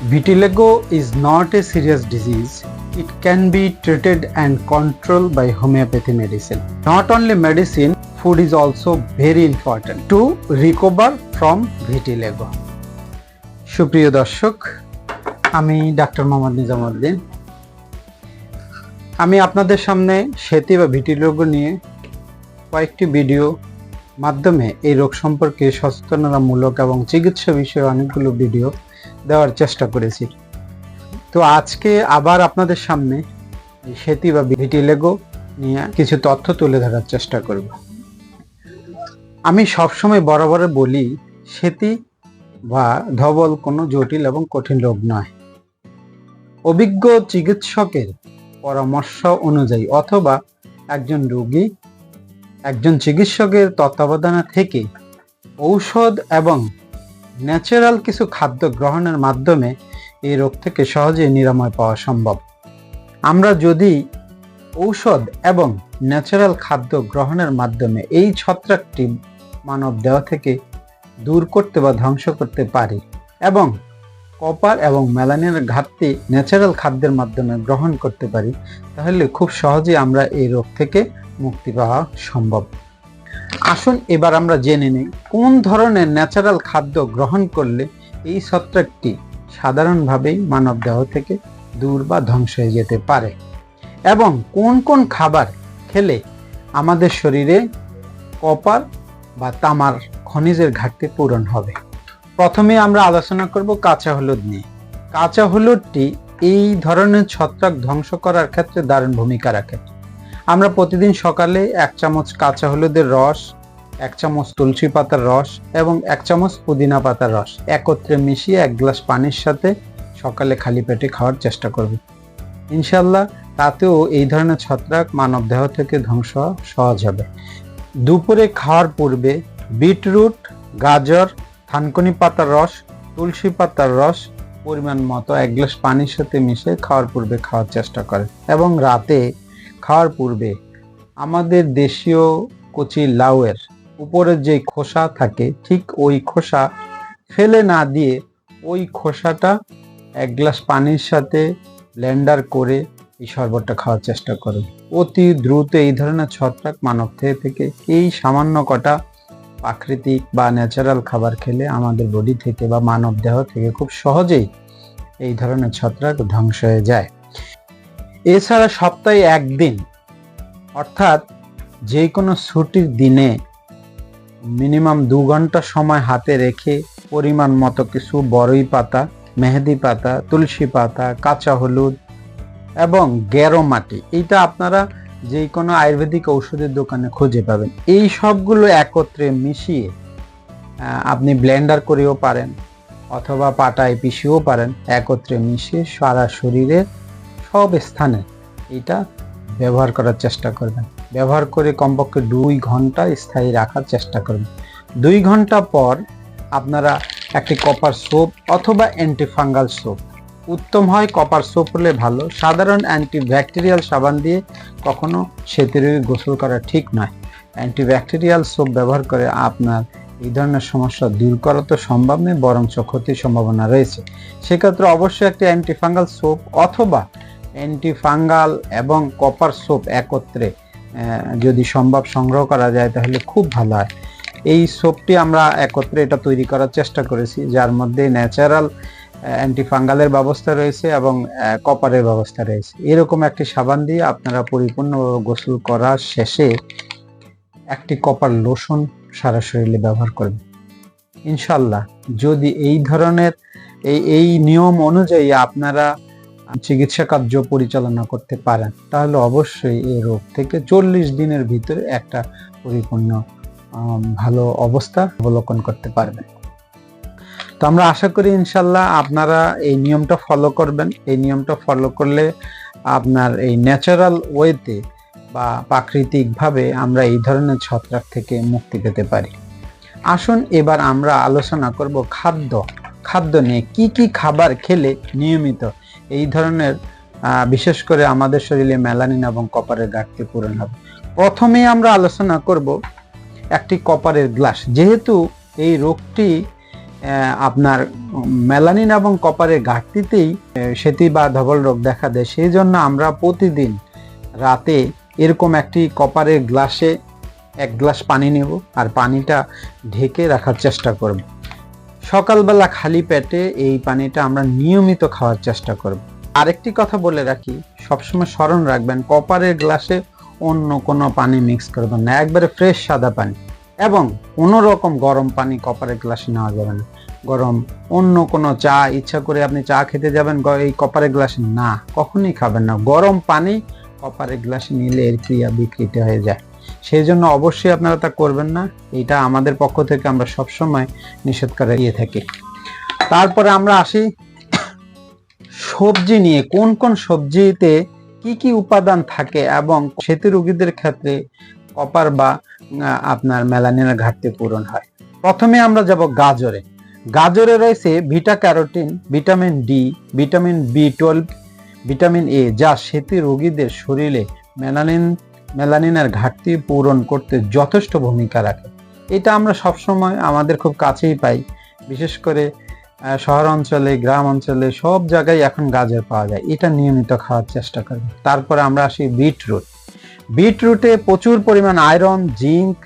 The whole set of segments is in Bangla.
Vitiligo is not a serious disease. It can be treated and controlled by homeopathy medicine. Not only medicine, food is also very important to recover from vitiligo. সুপ্রিয় দর্শক, আমি ডাক্তার মোহাম্মদ নিজামউদ্দিন। আমি আপনাদের সামনে সেতি বা ভিটিলিগো নিয়ে কয়েকটি ভিডিও মাধ্যমে এই রোগ সম্পর্কে সচেতনতামূলক এবং চিকিৎসা বিষয়ে অনেকগুলো ভিডিও দেওয়ার চেষ্টা করেছি। তো আজকে আবার আপনাদের সামনে এই সেতি বা ভিটিলিগো নিয়ে কিছু তথ্য তুলে ধরার চেষ্টা করব। আমি সবসময় বরাবর বলি, সেতি বা ধবল কোনো জটিল এবং কঠিন রোগ নয়। অভিজ্ঞ চিকিৎসকের পরামর্শ অনুযায়ী অথবা একজন চিকিৎসকের তত্ত্বাবধানে থেকে ঔষধ এবং ন্যাচারাল কিছু খাদ্য গ্রহণের মাধ্যমে এই রোগ থেকে সহজে নিরাময় পাওয়া সম্ভব। আমরা যদি ঔষধ এবং ন্যাচারাল খাদ্য গ্রহণের মাধ্যমে এই ছত্রাকটি মানব দেহ থেকে দূর করতে বা ধ্বংস করতে পারি এবং কপার এবং মেলানিনের ঘাটতি ন্যাচারাল খাদ্যের মাধ্যমে গ্রহণ করতে পারি, তাহলে খুব সহজে আমরা এই রোগ থেকে মুক্তি পাওয়া সম্ভব। আসুন এবার আমরা জেনে নিই কোন ধরনের ন্যাচারাল খাদ্য গ্রহণ করলে এই ছত্রাকটি সাধারণভাবেই মানব দেহ থেকে দূর বা ধ্বংস হয়ে যেতে পারে এবং কোন কোন খাবার খেলে আমাদের শরীরে কপার বা তামার খনিজের ঘাটতি পূরণ হবে। প্রথমে আমরা আলোচনা করব কাঁচা হলুদ নিয়ে। কাঁচা হলুদটি এই ধরনের ছত্রাক ধ্বংস করার ক্ষেত্রে দারুণ ভূমিকা রাখে। আমরা প্রতিদিন সকালে 1 চামচ কাঁচা হলুদের রস, 1 চামচ তুলসী পাতার রস এবং 1 চামচ পুদিনা পাতার রস একত্রে মিশিয়ে 1 গ্লাস পানির সাথে সকালে খালি পেটে খাওয়ার চেষ্টা করব। ইনশাল্লাহ তাতেও এই ধরনের ছত্রাক মানব দেহ থেকে ধ্বংস সহজ হবে। দুপুরে খাওয়ার পূর্বে বিটরুট, গাজর, থানকুনি পাতার রস, তুলসী পাতার রস পরিমাণ মতো 1 গ্লাস পানির সাথে মিশে খাওয়ার পূর্বে খাওয়ার চেষ্টা করেন এবং রাতে খাওয়ার পূর্বে আমাদের দেশীয় কচি লাউয়ের উপরের যে খোসা থাকে, ঠিক ওই খোসা ফেলে না দিয়ে ওই খোসাটা 1 গ্লাস পানির সাথে ব্লেন্ডার করে এই শরবতটা খাওয়ার চেষ্টা করুন। অতি দ্রুত এই ধরনের ছত্রাক মানব দেহ থেকে এই সামান্য কটা প্রাকৃতিক বা ন্যাচারাল খাবার খেলে আমাদের বডি থেকে বা মানব দেহ থেকে খুব সহজেই এই ধরনের ছত্রাক ধ্বংস হয়ে যায়। এছাড়া সপ্তাহে 1 দিন অর্থাৎ যে কোনো ছুটির দিনে মিনিমাম 2 ঘন্টা সময় হাতে রেখে পরিমাণ মতো কিছু বড়ই পাতা, মেহেদি পাতা, তুলসী পাতা, কাঁচা হলুদ এবং গেরো মাটি, এইটা আপনারা যে কোনো আয়ুর্বেদিক ঔষধের দোকানে খুঁজে পাবেন। এই সবগুলো একত্রে মিশিয়ে আপনি ব্লেন্ডার করেও পারেন অথবা পাটায় পিষিয়েও পারেন। একত্রে মিশিয়ে সারা শরীরে সব স্থানে এটা ব্যবহার করার চেষ্টা করবেন। ব্যবহার করে কমপক্ষে 2 ঘন্টা স্থায়ী রাখার চেষ্টা করবেন। 2 ঘন্টা পর আপনারা একটি কপার সোপ অথবা অ্যান্টিফাঙ্গাল সোপ, উত্তম হয় কপার সোপ হলে ভালো। সাধারণ অ্যান্টিব্যাকটেরিয়াল সাবান দিয়ে কখনো সেতি রোগী গোসল করা ঠিক নয়। অ্যান্টিব্যাকটেরিয়াল সোপ ব্যবহার করে আপনার এই ধরনের সমস্যা দূর করা তো সম্ভব নয়, বরঞ্চ ক্ষতির সম্ভাবনা রয়েছে। সেক্ষেত্রে অবশ্যই একটি অ্যান্টিফাঙ্গাল সোপ অথবা অ্যান্টিফাঙ্গাল এবং কপার সোপ একত্রে যদি সম্ভব সংগ্রহ করা যায় তাহলে খুব ভালো হয়। এই সোপটি আমরা একত্রে এটা তৈরি করার চেষ্টা করেছি, যার মধ্যে ন্যাচারাল অ্যান্টিফাঙ্গালের ব্যবস্থা রয়েছে এবং কপারের ব্যবস্থা রয়েছে। এরকম একটি সাবান দিয়ে আপনারা পরিপূর্ণভাবে গোসল করার শেষে একটি কপার লোশন সারা শরীরে ব্যবহার করবেন। ইনশাল্লাহ যদি এই ধরনের এই নিয়ম অনুযায়ী আপনারা চিকিৎসা কার্য পরিচালনা করতে পারেন, তাহলে অবশ্যই এই রোগ থেকে 40 দিনের ভিতরে একটা পরিপূর্ণ ভালো অবস্থা অবলোকন করতে পারবেন। তো আমরা আশা করি ইনশাল্লাহ আপনারা এই নিয়মটা ফলো করবেন। এই নিয়মটা ফলো করলে আপনার এই ন্যাচারাল ওয়েতে বা প্রাকৃতিকভাবে আমরা এই ধরনের ছত্রাক থেকে মুক্তি পেতে পারি। আসুন এবার আমরা আলোচনা করব খাদ্য নিয়ে। কি কি খাবার খেলে নিয়মিত এই ধরনের বিশেষ করে আমাদের শরীরে মেলানিন এবং কপারের ঘাটতি পূরণ হবে। প্রথমে আমরা আলোচনা করব একটি কপারের গ্লাস। যেহেতু এই রোগটি আপনার মেলানিন এবং কপারের ঘাটতিতেই সেতি বা ধবল রোগ দেখা দেয়। সেই জন্য আমরা প্রতিদিন রাতে এরকম একটি কপারের গ্লাসে 1 গ্লাস পানি নেব আর পানিটা ঢেকে রাখার চেষ্টা করব। সকালবেলা খালি পেটে এই পানিটা আমরা নিয়মিত খাওয়ার চেষ্টা করব। আরেকটি কথা বলে রাখি, সবসময় স্মরণ রাখবেন কপারের গ্লাসে অন্য কোনো পানি মিক্স করবেন না, একবারে ফ্রেশ সাদা পানি। এবং কোনো রকম গরম পানি কপারের গ্লাসে নেওয়া যাবে না। গরম অন্য কোনো চা, ইচ্ছা করে আপনি চা খেতে যাবেন এই কপারের গ্লাসে, না, কখনোই খাবেন না। গরম পানি কপারের গ্লাসে নিলে এর ক্রিয়া বিকৃত হয়ে যায়। সেই জন্য অবশ্যই আপনারা তা করবেন না। এটা আমাদের পক্ষ থেকে আমরা সবসময় নিষেধ করে দিয়ে থাকি। তারপরে আমরা আসি সবজি নিয়ে। কোন কোন সবজিতে কি কি উপাদান থাকে এবং সেতু রোগীদের ক্ষেত্রে কপার বা আপনার মেলানিনের ঘাটতি পূরণ হয়। প্রথমে আমরা যাব গাজরে। গাজরে রয়েছে beta carotene, vitamin D, vitamin বি12, ভিটামিন এ, যা সেতু রোগীদের শরীরে মেলানিনের ঘাটতি পূরণ করতে যথেষ্ট ভূমিকা রাখে। এটা আমরা সবসময় আমাদের খুব কাছেই পাই, বিশেষ করে শহর অঞ্চলে, গ্রাম অঞ্চলে সব জায়গায় এখন গাজর পাওয়া যায়। এটা নিয়মিত খাওয়ার চেষ্টা করবে। তারপরে আমরা আসি বিটরুট। বিটরুটে প্রচুর পরিমাণ iron, zinc,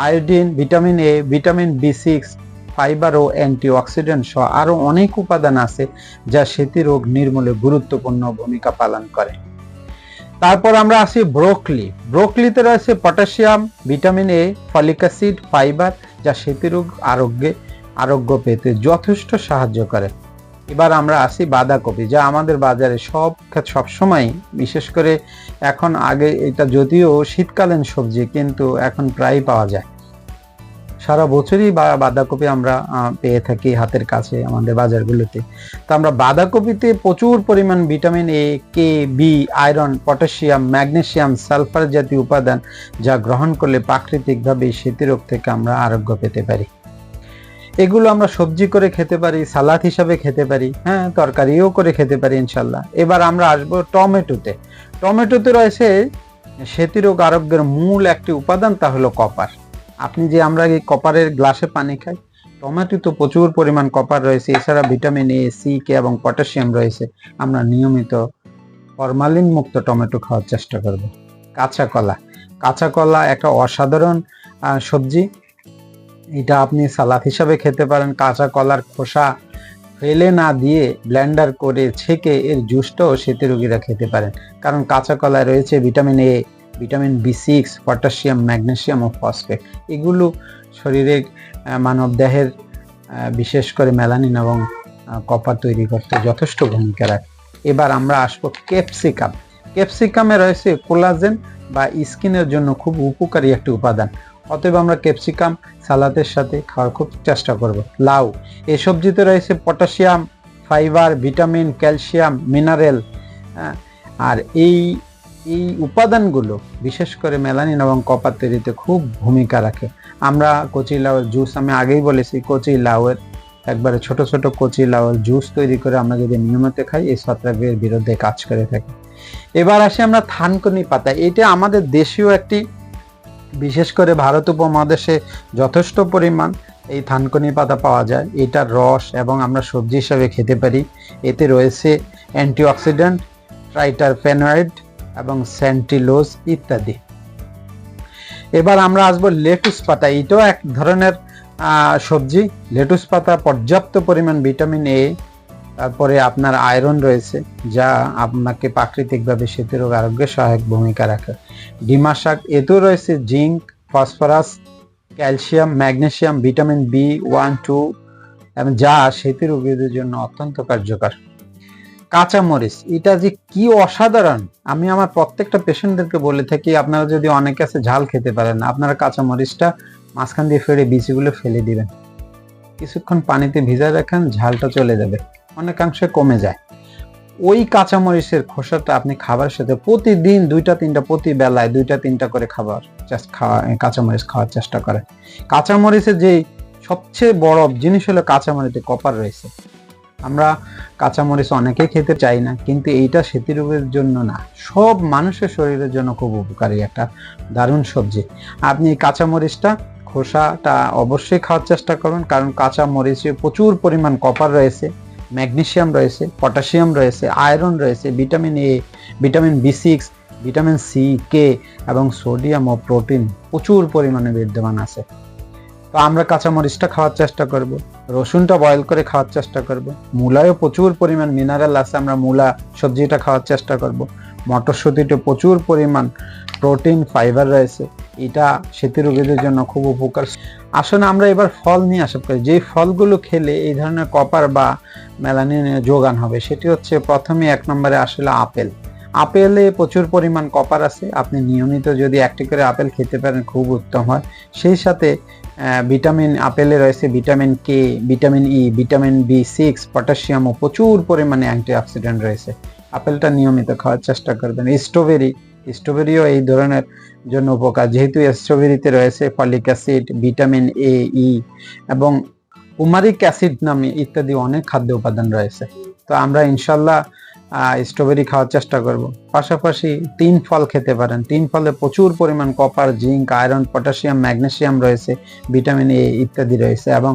iodine, vitamin A, vitamin বি6, ফাইবার ও অ্যান্টিঅক্সিডেন্ট সহ আরো অনেক উপাদান আছে যা সেতু রোগ নির্মূলে গুরুত্বপূর্ণ ভূমিকা পালন করে। তারপর আমরা আসি ব্রোকলি। ব্রোকলিতে রয়েছে potassium, vitamin A, folic acid, fibre, যা সেতু রোগ আরোগ্য পেতে যথেষ্ট সাহায্য করে। এবার আমরা আসি বাঁধাকপি, যা আমাদের বাজারে সবসময়, বিশেষ করে এখন, আগে এটা যদিও শীতকালীন সবজি কিন্তু এখন প্রায় পাওয়া যায়। সারা বছরই বাঁধাকপি আমরা পেয়ে থাকি হাতের কাছে আমাদের বাজারগুলোতে। তো আমরা বাঁধাকপিতে প্রচুর পরিমাণ vitamin A, K, B, iron, potassium, magnesium, sulphur জাতীয় উপাদান, যা গ্রহণ করলে প্রাকৃতিকভাবে সেতু রোগ থেকে আমরা আরোগ্য পেতে পারি। এগুলো আমরা সবজি করে খেতে পারি, সালাদ হিসাবে খেতে পারি, হ্যাঁ, তরকারিও করে খেতে পারি ইনশাল্লাহ। এবার আমরা আসবো টমেটোতে। টমেটোতে রয়েছে সেতু রোগ আরোগ্যের মূল একটি উপাদান, তা হলো কপার। আমরা এই কপারের গ্লাসে পানি খাই, টমেটোতে প্রচুর পরিমাণ কপার রয়েছে। এছাড়া ভিটামিন এ, সি, কে এবং পটাশিয়াম রয়েছে। আমরা নিয়মিত ফরমালিন মুক্ত টমেটো খাওয়ার চেষ্টা করব। কাঁচা কলা। কাঁচা কলা একটা অসাধারণ সবজি। এটা আপনি সালাদ হিসাবে খেতে পারেন। কাঁচা কলার খোসা ফেলে না দিয়ে ব্লেন্ডার করে ছেঁকে এর জুসটাও সেতু রোগীরা খেতে পারেন, কারণ কাঁচা কলায় রয়েছে ভিটামিন এ, ভিটামিন বি6, পটাশিয়াম, ম্যাগনেসিয়াম ও ফসফেট। এগুলো শরীরে মানব দেহের বিশেষ করে মেলানিন এবং কপার তৈরি করতে যথেষ্ট ভূমিকা রাখে। এবার আমরা আসবো ক্যাপসিকাম। ক্যাপসিকামে রয়েছে কোলাজেন, বা স্কিনের জন্য খুব উপকারী একটি উপাদান। অতএব আমরা ক্যাপসিকাম সালাদের সাথে খাওয়ার খুব চেষ্টা করব। লাউ। এই সবজিতে রয়েছে potassium, fibre, vitamin, calcium, mineral, আর এই উপাদানগুলো বিশেষ করে মেলানিন এবং কপার তৈরিতে খুব ভূমিকা রাখে। আমরা কচি লাউয়ের জুস, আমি আগেই বলেছি, কচি লাউয়ের একবারে ছোট ছোট কচি লাউয়ের জুস তৈরি করে আমরা যদি নিয়মিত খাই, এই ছত্রাকের বিরুদ্ধে কাজ করে থাকে। এবার আসি আমরা থানকুনি পাতা। এটা আমাদের দেশীয় একটি, বিশেষ করে ভারত উপমহাদেশে যথেষ্ট পরিমাণ এই থানকুনি পাতা পাওয়া যায়। এটার রস এবং আমরা সবজি হিসাবে খেতে পারি। এতে রয়েছে অ্যান্টিঅক্সিডেন্ট, ট্রাইটারপেনয়েড এবং সেন্টিলোজ ইত্যাদি। এবার আমরা আসবো লেটুস পাতা। এটাও এক ধরনের সবজি। লেটুস পাতা পর্যাপ্ত পরিমাণ ভিটামিন এ, তারপরে আপনার আয়রন রয়েছে, যা আপনাকে প্রাকৃতিকভাবে সেতু রোগ আরোগ্যে সহায়ক ভূমিকা রাখে। ডিমা শাক, এতেও রয়েছে zinc, phosphorus, calcium, magnesium, vitamin B one, 2, এবং যা সেতু রোগীদের জন্য অত্যন্ত কার্যকর। কাঁচামরিচ, এটা যে কি অসাধারণ! আমি আমার প্রত্যেকটা পেশেন্টদেরকে বলে থাকি, আপনারা যদি অনেকে আছে ঝাল খেতে পারেন না, আপনারা কাঁচামরিচটা মাঝখান দিয়ে ফেলে বীজগুলো ফেলে দিবেন, কিছুক্ষণ পানিতে ভিজায় রাখেন, ঝালটা চলে যাবে, অনেকাংশে কমে যায়। ওই কাঁচামরিচের খোসাটা আপনি খাবারের সাথে প্রতিদিন 2-3টা, প্রতি বেলায় 2-3টা করে কাঁচামরিচ খাওয়ার চেষ্টা করেন। কাঁচামরিচের যে সবচেয়ে বড় জিনিস হলো কাঁচামরিচে কপার রয়েছে। আমরা কাঁচামরিচ অনেকেই খেতে চাই না, কিন্তু এইটা সেতু রোগের জন্য না, সব মানুষের শরীরের জন্য খুব উপকারী একটা দারুণ সবজি। আপনি এই কাঁচামরিচটা খোসাটা অবশ্যই খাওয়ার চেষ্টা করবেন, কারণ কাঁচা মরিচে প্রচুর পরিমাণ কপার রয়েছে, ম্যাগনেসিয়াম রয়েছে, পটাশিয়াম রয়েছে, আয়রন রয়েছে, ভিটামিন এ, ভিটামিন বি6, ভিটামিন সি, কে এবং সোডিয়াম ও প্রোটিন প্রচুর পরিমাণে বিদ্যমান আছে। তো আমরা কাঁচামরিচটা খাওয়ার চেষ্টা করব, রসুনটা বয়েল করে খাওয়ার চেষ্টা করব, মূলায়ও প্রচুর পরিমাণ মিনারেল আছে, আমরা মূলা সবজিটা খাওয়ার চেষ্টা করব। মটরশুঁটিতে প্রচুর পরিমাণ প্রোটিন, ফাইবার রয়েছে, এটা সেতু রোগীদের জন্য খুব উপকার। আসুন আমরা এবার ফল নিয়ে আসা করি, যে ফলগুলো খেলে এই ধরনের কপার বা মেলানিনের যোগান হবে। সেটি হচ্ছে প্রথমে 1 নম্বরে আসলে আপেল। আপেলে প্রচুর পরিমাণ কপার আছে, আপনি নিয়মিত যদি একটি করে আপেল খেতে পারেন খুব উত্তম হয়। সেই সাথে ভিটামিন, আপেলে রয়েছে vitamin K, vitamin E, vitamin বি6, পটাশিয়াম ও প্রচুর পরিমাণে অ্যান্টিঅক্সিডেন্ট রয়েছে। আপেলটা নিয়মিত খাওয়ার চেষ্টা করবেন। স্ট্রবেরিও এই ধরনের জন্য উপকার, যেহেতু স্ট্রবেরিতে রয়েছে ফলিক অ্যাসিড, ভিটামিন এ, ই এবং উমারিক অ্যাসিড নামে ইত্যাদি অনেক খাদ্য উপাদান রয়েছে। তো আমরা ইনশাল্লাহ স্ট্রবেরি খাওয়ার চেষ্টা করব। পাশাপাশি 3 ফল খেতে পারেন। 3 ফলে প্রচুর পরিমাণ copper, zinc, iron, potassium, magnesium রয়েছে, ভিটামিন এ ইত্যাদি রয়েছে এবং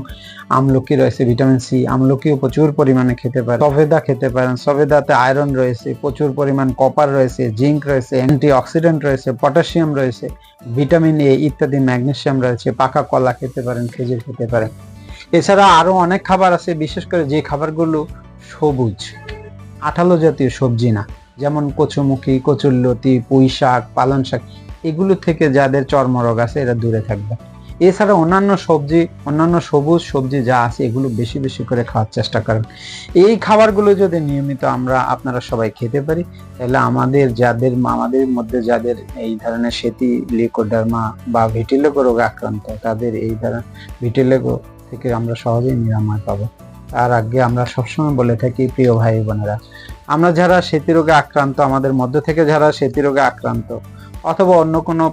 আমলকি রয়েছে, ভিটামিন সি। আমলকিও প্রচুর পরিমাণে খেতে পারেন। সবেদা খেতে পারেন, সবেদাতে আয়রন রয়েছে, প্রচুর পরিমাণ কপার রয়েছে, জিঙ্ক রয়েছে, অ্যান্টিঅক্সিডেন্ট রয়েছে, পটাশিয়াম রয়েছে, ভিটামিন এ ইত্যাদি, ম্যাগনেসিয়াম রয়েছে। পাকা কলা খেতে পারেন, খেজুর খেতে পারেন। এছাড়া আরো অনেক খাবার আছে, বিশেষ করে যে খাবারগুলো সবুজ, আঠালো জাতীয় সবজি না, যেমন কচুমুখী, কচুরলতি, পুঁই শাক, পালং শাক, এগুলো থেকে যাদের চর্মরোগ আছে এরা দূরে থাকবে। এছাড়া অন্যান্য সবুজ সবজি যা আছে এগুলো বেশি বেশি করে খাওয়ার চেষ্টা করেন। এই খাবারগুলো যদি নিয়মিত আপনারা সবাই খেতে পারি, তাহলে আমাদের মধ্যে যাদের এই ধরনের সেতি লিউকোডার্মা বা ভিটিলিগো রোগে আক্রান্ত, তাদের এই ধরনের ভিটিলিগো থেকে আমরা সহজেই নিরাময় পাবো। তার আগে আমরা সবসময় বলে থাকি, প্রিয় ভাই বোনেরা, আমরা যারা সেতি রোগে আক্রান্ত, আমাদের মধ্য থেকে যারা সেতি রোগে আক্রান্ত অথবা অন্য কোনো,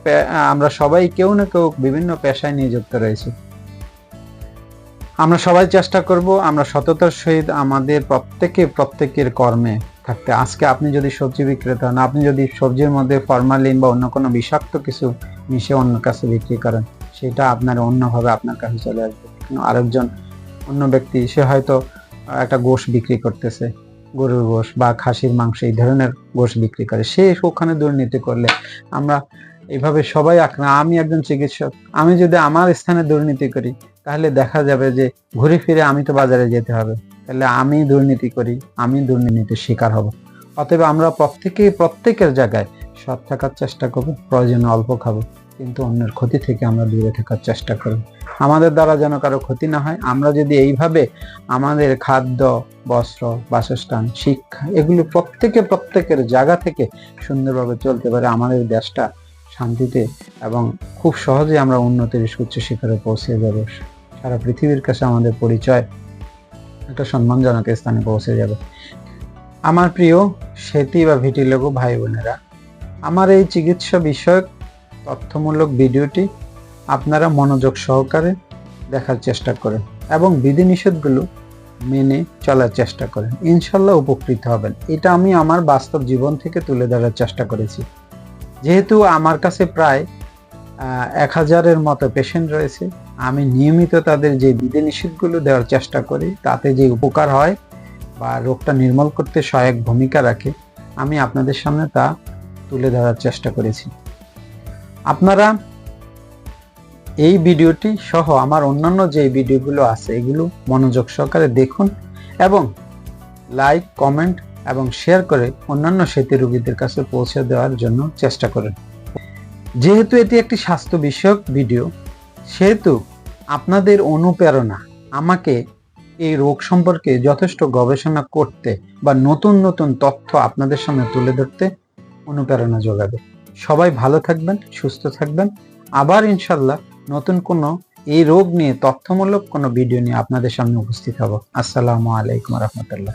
আমরা সবাই কেউ না কেউ বিভিন্ন পেশায় নিযুক্ত রয়েছে। আমরা সবাই চেষ্টা করব আমরা সততার সহিত আমাদের প্রত্যেকের কর্মে থাকতে। আজকে আপনি যদি সবজি বিক্রেতা হন, আপনি যদি সবজির মধ্যে ফরমালিন বা অন্য কোনো বিষাক্ত কিছু মিশে অন্য কাছে বিক্রি করেন, সেটা আপনার অন্যভাবে আপনার কাছে চলে আসবে। আরেকজন অন্য ব্যক্তি, সে হয়তো একটা গোশ বিক্রি করতেছে, গরুর গোশ বা খাসির মাংস, এই ধরনের গোশ বিক্রি করে, সে ওখানে দুর্নীতি করলে আমরা এইভাবে সবাই আমি একজন চিকিৎসক, আমি যদি আমার স্থানে দুর্নীতি করি, তাহলে দেখা যাবে যে ঘুরে ফিরে আমি তো বাজারে যেতে হবে, তাহলে আমি দুর্নীতি করি, আমি দুর্নীতির শিকার হব। অতএব আমরা প্রত্যেকের জায়গায় সৎ থাকার চেষ্টা করব, প্রয়োজনে অল্প খাবো, কিন্তু অন্যের ক্ষতি থেকে আমরা দূরে থাকার চেষ্টা করব। আমাদের দ্বারা যেন কারো ক্ষতি না হয়। আমরা যদি এইভাবে আমাদের খাদ্য, বস্ত্র, বাসস্থান, শিক্ষা এগুলো প্রত্যেকের জায়গা থেকে সুন্দরভাবে চলতে পারে, আমাদের দেশটা শান্তিতে এবং খুব সহজে আমরা উন্নতির উচ্চ শিখরে পৌঁছে যাব। সারা পৃথিবীর কাছে আমাদের পরিচয় একটা সম্মানজনক স্থানে পৌঁছে যাবে। আমার প্রিয় সেতি বা ভিটিলিগো ভাই বোনেরা, আমার এই চিকিৎসা বিষয়ক তথ্যমূলক ভিডিওটি আপনারা মনোযোগ সহকারে দেখার চেষ্টা করেন এবং বিধিনিষেধগুলো মেনে চলার চেষ্টা করেন, ইনশাল্লাহ উপকৃত হবেন। এটা আমি আমার বাস্তব জীবন থেকে তুলে ধরার চেষ্টা করেছি। যেহেতু আমার কাছে প্রায় 1000-এর মতো পেশেন্ট রয়েছে, আমি নিয়মিত তাদের যে বিধিনিষেধগুলো দেওয়ার চেষ্টা করি, তাতে যে উপকার হয় বা রোগটা নির্মূল করতে সহায়ক ভূমিকা রাখে, আমি আপনাদের সামনে তা তুলে ধরার চেষ্টা করেছি। আপনারা এই ভিডিওটি সহ আমার অন্যান্য যে ভিডিওগুলো আছে এগুলো মনোযোগ সহকারে দেখুন এবং লাইক, কমেন্ট এবং শেয়ার করে অন্যান্য সেতু রোগীদের কাছে পৌঁছে দেওয়ার জন্য চেষ্টা করেন। যেহেতু এটি একটি স্বাস্থ্য বিষয়ক ভিডিও, সেহেতু আপনাদের অনুপ্রেরণা আমাকে এই রোগ সম্পর্কে যথেষ্ট গবেষণা করতে বা নতুন নতুন তথ্য আপনাদের সামনে তুলে ধরতে অনুপ্রেরণা যোগাবে। সবাই ভালো থাকবেন, সুস্থ থাকবেন। আবার ইনশাল্লাহ নতুন কোনো এই রোগ নিয়ে তথ্যমূলক কোনো ভিডিও নিয়ে আপনাদের সামনে উপস্থিত হব। আসসালামু আলাইকুম রহমতুল্লাহ।